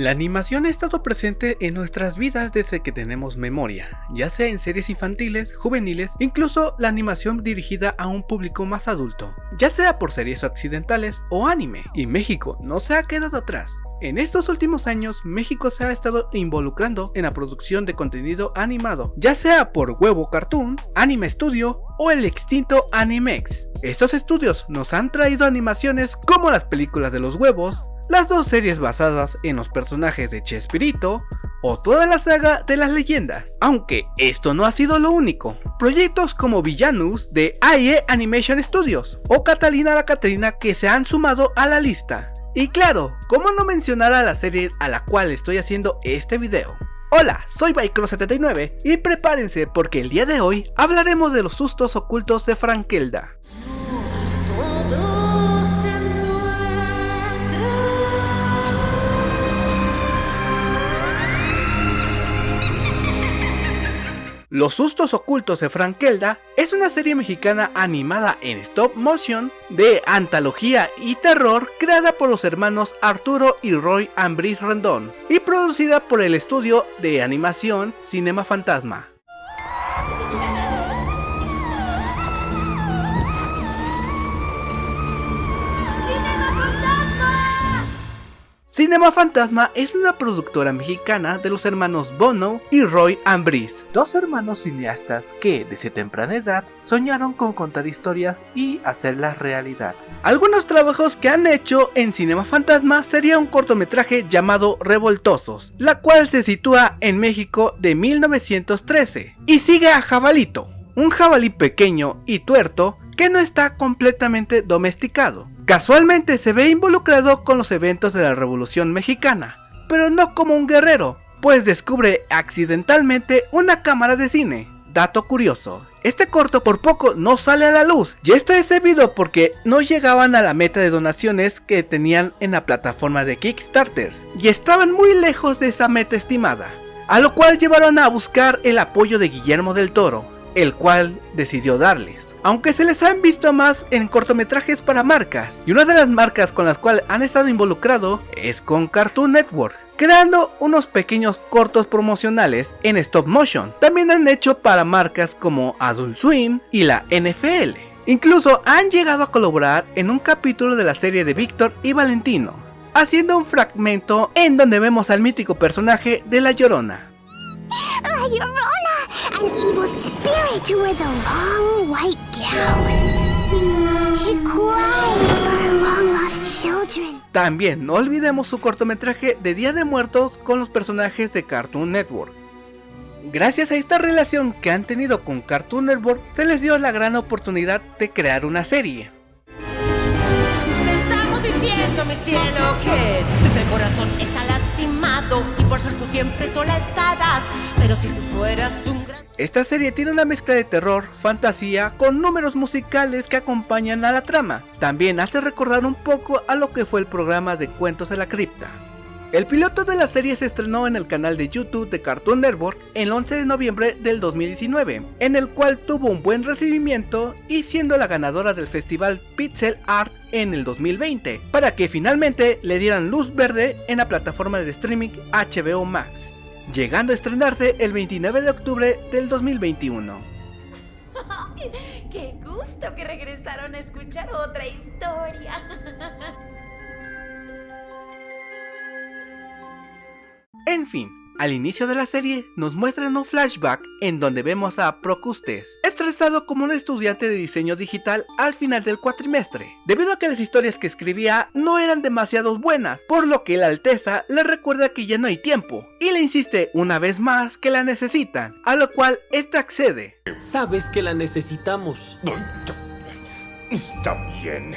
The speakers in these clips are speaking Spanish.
La animación ha estado presente en nuestras vidas desde que tenemos memoria, ya sea en series infantiles, juveniles, incluso la animación dirigida a un público más adulto, ya sea por series occidentales o anime, y México no se ha quedado atrás. En estos últimos años, México se ha estado involucrando en la producción de contenido animado, ya sea por Huevo Cartoon, Anime Studio o el extinto Animex. Estos estudios nos han traído animaciones como las películas de los huevos, las dos series basadas en los personajes de Chespirito o toda la saga de las leyendas. Aunque esto no ha sido lo único, proyectos como Villanuts de AE Animation Studios o Catalina la Catrina que se han sumado a la lista. Y claro, ¿cómo no mencionar a la serie a la cual estoy haciendo este video? Hola, soy Bycro79 y prepárense porque el día de hoy hablaremos de los sustos ocultos de Frankelda. Los sustos ocultos de Frankelda es una serie mexicana animada en stop motion de antología y terror creada por los hermanos Arturo y Roy Ambrís Rendón y producida por el estudio de animación Cinema Fantasma. Cinema Fantasma es una productora mexicana de los hermanos Bono y Roy Ambrís, dos hermanos cineastas que desde temprana edad soñaron con contar historias y hacerlas realidad. Algunos trabajos que han hecho en Cinema Fantasma sería un cortometraje llamado Revoltosos, la cual se sitúa en México de 1913 y sigue a Jabalito, un jabalí pequeño y tuerto que no está completamente domesticado. Casualmente se ve involucrado con los eventos de la Revolución Mexicana, pero no como un guerrero, pues descubre accidentalmente una cámara de cine. Dato curioso, este corto por poco no sale a la luz, y esto es debido porque no llegaban a la meta de donaciones que tenían en la plataforma de Kickstarter, y estaban muy lejos de esa meta estimada, a lo cual llevaron a buscar el apoyo de Guillermo del Toro, el cual decidió darles. Aunque se les han visto más en cortometrajes para marcas, y una de las marcas con las cuales han estado involucrados es con Cartoon Network, creando unos pequeños cortos promocionales en stop motion. También han hecho para marcas como Adult Swim y la NFL. Incluso han llegado a colaborar en un capítulo de la serie de Víctor y Valentino, haciendo un fragmento en donde vemos al mítico personaje de La Llorona. La Llorona, an evil spirit with a long white gown. She cries for her long lost children. También no olvidemos su cortometraje de Día de Muertos con los personajes de Cartoon Network. Gracias a esta relación que han tenido con Cartoon Network, se les dio la gran oportunidad de crear una serie. Me estamos diciendo, mi cielo, que tu corazón es alastimado y por ser tú siempre sola estarás. Pero si tú fueras un gran... Esta serie tiene una mezcla de terror, fantasía, con números musicales que acompañan a la trama. También hace recordar un poco a lo que fue el programa de Cuentos de la Cripta. El piloto de la serie se estrenó en el canal de YouTube de Cartoon Network el 11 de noviembre del 2019, en el cual tuvo un buen recibimiento y siendo la ganadora del festival Pixel Art en el 2020, para que finalmente le dieran luz verde en la plataforma de streaming HBO Max, llegando a estrenarse el 29 de octubre del 2021. ¡Qué gusto que regresaron a escuchar otra historia! En fin, al inicio de la serie nos muestran un flashback en donde vemos a Procustes, estresado como un estudiante de diseño digital al final del cuatrimestre, debido a que las historias que escribía no eran demasiado buenas, por lo que la Alteza le recuerda que ya no hay tiempo, y le insiste una vez más que la necesitan, a lo cual ésta accede. Sabes que la necesitamos. Está bien.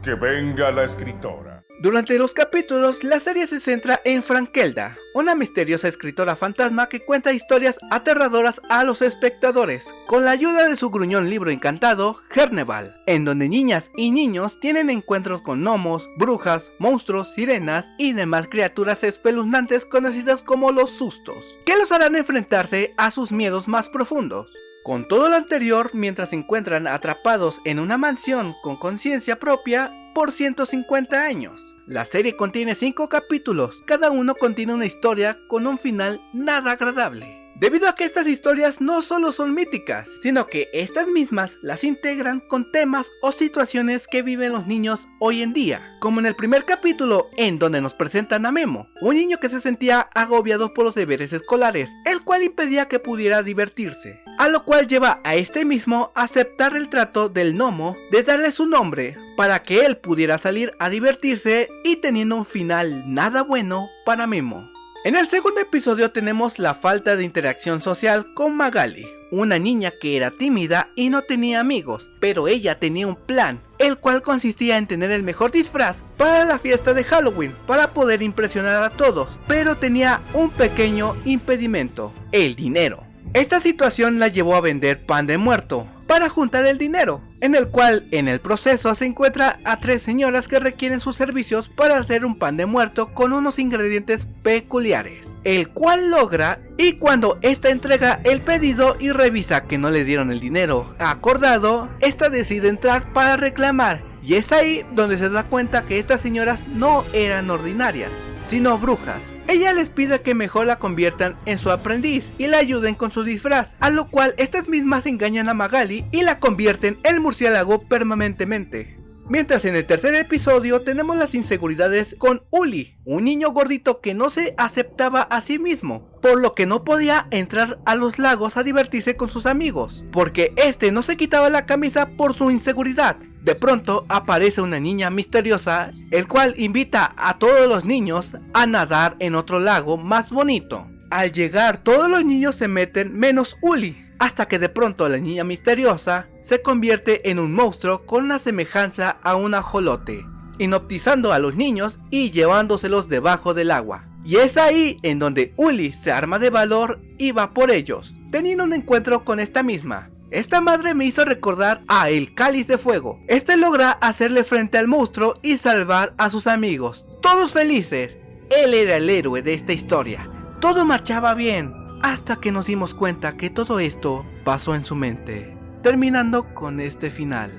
Que venga la escritora. Durante los capítulos, la serie se centra en Frankelda, una misteriosa escritora fantasma que cuenta historias aterradoras a los espectadores, con la ayuda de su gruñón libro encantado, Herneval, en donde niñas y niños tienen encuentros con gnomos, brujas, monstruos, sirenas y demás criaturas espeluznantes conocidas como los sustos, que los harán enfrentarse a sus miedos más profundos. Con todo lo anterior, mientras se encuentran atrapados en una mansión con conciencia propia por 150 años. La serie contiene 5 capítulos, cada uno contiene una historia con un final nada agradable. Debido a que estas historias no solo son míticas, sino que estas mismas las integran con temas o situaciones que viven los niños hoy en día, como en el primer capítulo en donde nos presentan a Memo, un niño que se sentía agobiado por los deberes escolares, el cual impedía que pudiera divertirse, a lo cual lleva a este mismo a aceptar el trato del gnomo de darle su nombre para que él pudiera salir a divertirse y teniendo un final nada bueno para Memo. En el segundo episodio tenemos la falta de interacción social con Magali, una niña que era tímida y no tenía amigos, pero ella tenía un plan, el cual consistía en tener el mejor disfraz para la fiesta de Halloween, para poder impresionar a todos, pero tenía un pequeño impedimento, el dinero. Esta situación la llevó a vender pan de muerto para juntar el dinero, en el cual en el proceso se encuentra a 3 señoras que requieren sus servicios para hacer un pan de muerto con unos ingredientes peculiares, el cual logra, y cuando esta entrega el pedido y revisa que no le dieron el dinero acordado, esta decide entrar para reclamar, y es ahí donde se da cuenta que estas señoras no eran ordinarias, sino brujas. Ella les pide que mejor la conviertan en su aprendiz y la ayuden con su disfraz, a lo cual estas mismas engañan a Magali y la convierten en murciélago permanentemente. Mientras en el tercer episodio tenemos las inseguridades con Uli, un niño gordito que no se aceptaba a sí mismo, por lo que no podía entrar a los lagos a divertirse con sus amigos, porque este no se quitaba la camisa por su inseguridad. De pronto aparece una niña misteriosa, el cual invita a todos los niños a nadar en otro lago más bonito. Al llegar todos los niños se meten menos Uli, hasta que de pronto la niña misteriosa se convierte en un monstruo con una semejanza a un ajolote, hipnotizando a los niños y llevándoselos debajo del agua. Y es ahí en donde Uli se arma de valor y va por ellos, teniendo un encuentro con esta misma. Esta madre me hizo recordar a El Cáliz de Fuego. Este logra hacerle frente al monstruo y salvar a sus amigos, todos felices. Él era el héroe de esta historia. Todo marchaba bien, hasta que nos dimos cuenta que todo esto pasó en su mente, terminando con este final.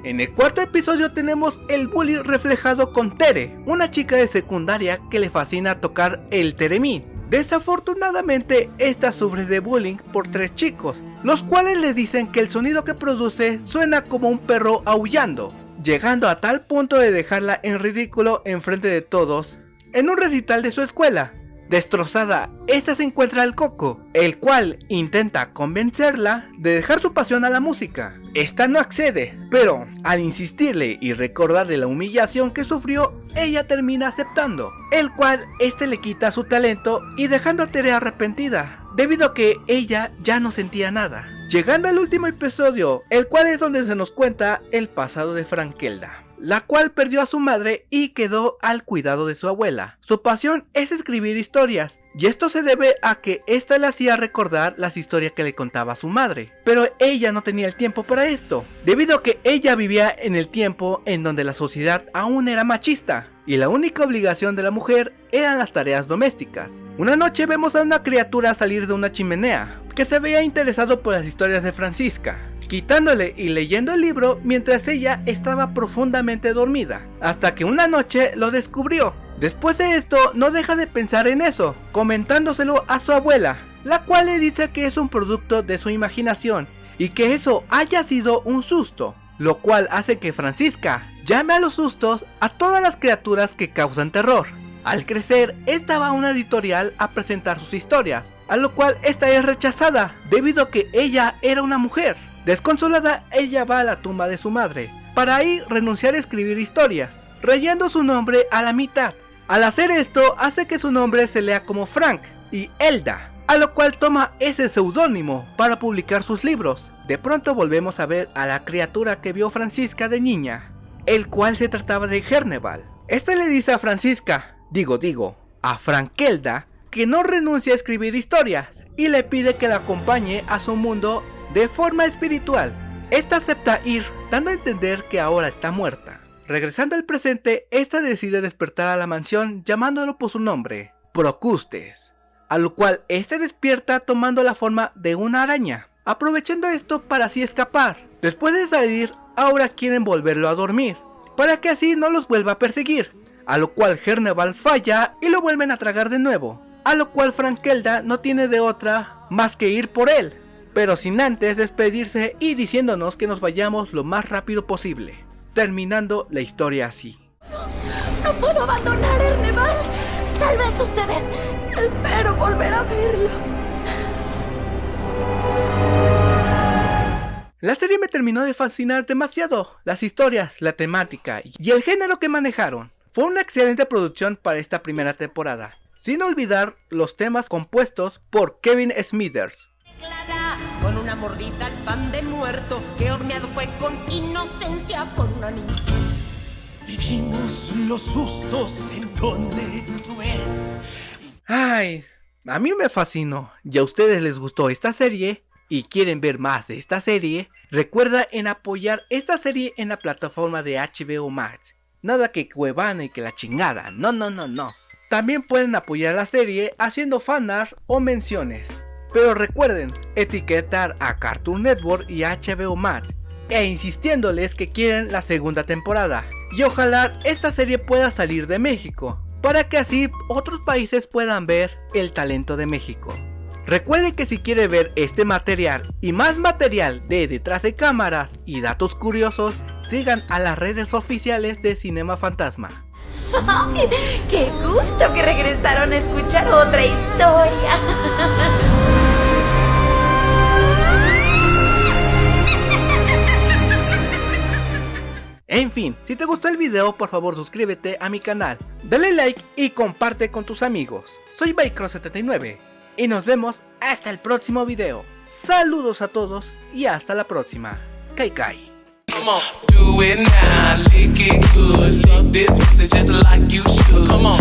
En el cuarto episodio tenemos el bullying reflejado con Tere, una chica de secundaria que le fascina tocar el teremín. Desafortunadamente, esta sufre de bullying por 3 chicos, los cuales le dicen que el sonido que produce suena como un perro aullando, llegando a tal punto de dejarla en ridículo enfrente de todos en un recital de su escuela. Destrozada, esta se encuentra al Coco, el cual intenta convencerla de dejar su pasión a la música. Esta no accede, pero al insistirle y recordarle la humillación que sufrió, ella termina aceptando, el cual este le quita su talento y dejando a Tere arrepentida, debido a que ella ya no sentía nada. Llegando al último episodio, el cual es donde se nos cuenta el pasado de Frankelda, la cual perdió a su madre y quedó al cuidado de su abuela. Su pasión es escribir historias, y esto se debe a que ésta le hacía recordar las historias que le contaba su madre, pero ella no tenía el tiempo para esto, debido a que ella vivía en el tiempo en donde la sociedad aún era machista, y la única obligación de la mujer eran las tareas domésticas. Una noche vemos a una criatura salir de una chimenea, que se veía interesado por las historias de Francisca, quitándole y leyendo el libro mientras ella estaba profundamente dormida, hasta que una noche lo descubrió. Después de esto no deja de pensar en eso, comentándoselo a su abuela, la cual le dice que es un producto de su imaginación y que eso haya sido un susto, lo cual hace que Francisca llame a los sustos a todas las criaturas que causan terror. Al crecer, esta va a una editorial a presentar sus historias, a lo cual esta es rechazada debido a que ella era una mujer. Desconsolada, ella va a la tumba de su madre, para ahí renunciar a escribir historias, rayando su nombre a la mitad. Al hacer esto, hace que su nombre se lea como Frank y Elda, a lo cual toma ese seudónimo para publicar sus libros. De pronto volvemos a ver a la criatura que vio Francisca de niña, el cual se trataba de Herneval. Este le dice a Francisca, a Frankelda, que no renuncie a escribir historias y le pide que la acompañe a su mundo de forma espiritual. Esta acepta ir, dando a entender que ahora está muerta. Regresando al presente, esta decide despertar a la mansión llamándolo por su nombre, Procustes, a lo cual este despierta tomando la forma de una araña, aprovechando esto para así escapar. Después de salir, ahora quieren volverlo a dormir, para que así no los vuelva a perseguir, a lo cual Herneval falla y lo vuelven a tragar de nuevo, a lo cual Frankelda no tiene de otra más que ir por él, pero sin antes despedirse y diciéndonos que nos vayamos lo más rápido posible, terminando la historia así. No puedo abandonar Herneval. Sálvense ustedes. Espero volver a verlos. La serie me terminó de fascinar demasiado, las historias, la temática y el género que manejaron. Fue una excelente producción para esta primera temporada, sin olvidar los temas compuestos por Kevin Smithers. Con una mordida al pan de muerto, que horneado fue con inocencia por una niña. Vivimos los sustos en donde tú ves. Ay, a mí me fascinó. Y a ustedes les gustó esta serie y quieren ver más de esta serie, recuerda en apoyar esta serie en la plataforma de HBO Max. Nada que Cuevana y que la chingada, no. También pueden apoyar la serie haciendo fanart o menciones. Pero recuerden etiquetar a Cartoon Network y HBO Max e insistiéndoles que quieren la segunda temporada. Y ojalá esta serie pueda salir de México, para que así otros países puedan ver el talento de México. Recuerden que si quieren ver este material y más material de detrás de cámaras y datos curiosos, sigan a las redes oficiales de Cinema Fantasma. ¡Ay, qué gusto que regresaron a escuchar otra historia! En fin, si te gustó el video, por favor suscríbete a mi canal, dale like y comparte con tus amigos. Soy Bycross79 y nos vemos hasta el próximo video. Saludos a todos y hasta la próxima. Kai Kai. Come on, do it now, lick it good. Suck this pussy just like you should. Come on.